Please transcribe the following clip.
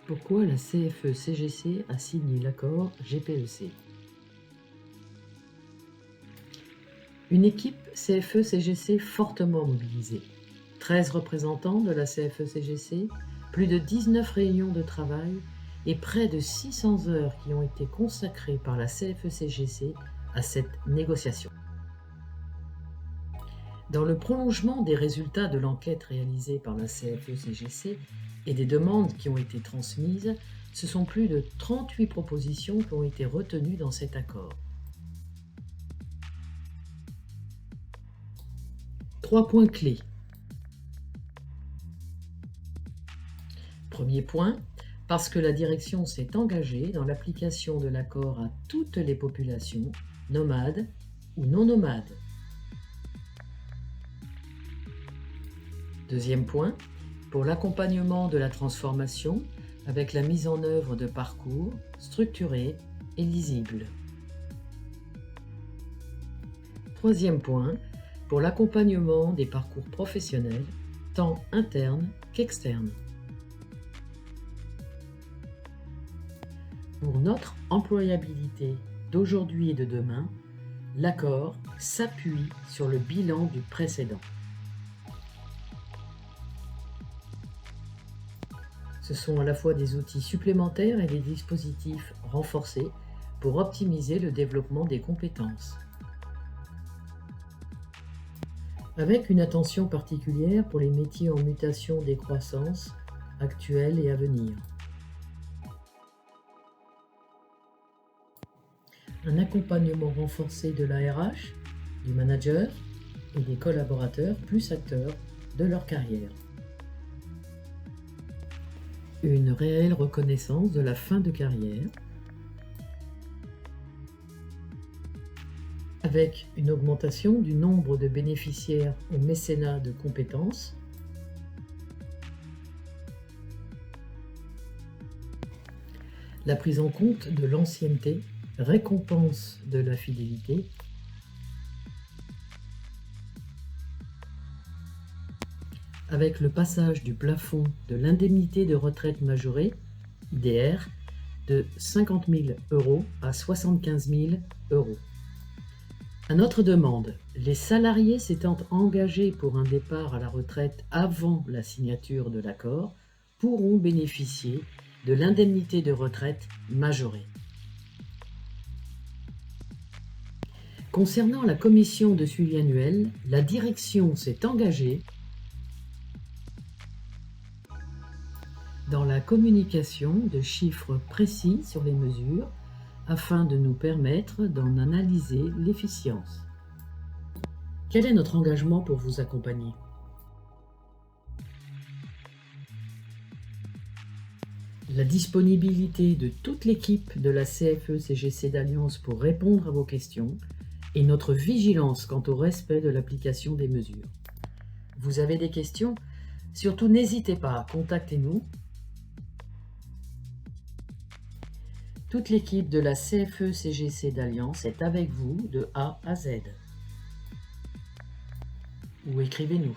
Pourquoi la CFE-CGC a signé l'accord GPEC? Une équipe CFE-CGC fortement mobilisée. 13 représentants de la CFE-CGC, plus de 19 réunions de travail et près de 600 heures qui ont été consacrées par la CFE-CGC à cette négociation. Dans le prolongement des résultats de l'enquête réalisée par la CFE-CGC et des demandes qui ont été transmises, ce sont plus de 38 propositions qui ont été retenues dans cet accord. 3 points clés. Premier point, parce que la direction s'est engagée dans l'application de l'accord à toutes les populations, nomades ou non nomades. Deuxième point, pour l'accompagnement de la transformation avec la mise en œuvre de parcours structurés et lisibles. Troisième point, pour l'accompagnement des parcours professionnels, tant internes qu'externes. Pour notre employabilité d'aujourd'hui et de demain, l'accord s'appuie sur le bilan du précédent. Ce sont à la fois des outils supplémentaires et des dispositifs renforcés pour optimiser le développement des compétences. Avec une attention particulière pour les métiers en mutation décroissance actuels et à venir. Un accompagnement renforcé de la RH, du manager et des collaborateurs plus acteurs de leur carrière. Une réelle reconnaissance de la fin de carrière, avec une augmentation du nombre de bénéficiaires au mécénat de compétences, la prise en compte de l'ancienneté, récompense de la fidélité, avec le passage du plafond de l'indemnité de retraite majorée, IDR, de 50 000 € à 75 000 €. À notre demande, les salariés s'étant engagés pour un départ à la retraite avant la signature de l'accord pourront bénéficier de l'indemnité de retraite majorée. Concernant la commission de suivi annuelle, la direction s'est engagée dans la communication de chiffres précis sur les mesures afin de nous permettre d'en analyser l'efficience. Quel est notre engagement pour vous accompagner? La disponibilité de toute l'équipe de la CFE-CGC d'Alliance pour répondre à vos questions et notre vigilance quant au respect de l'application des mesures. Vous avez des questions? Surtout n'hésitez pas, contactez-nous. Toute l'équipe de la CFE-CGC d'Alliance est avec vous de A à Z. Ou écrivez-nous.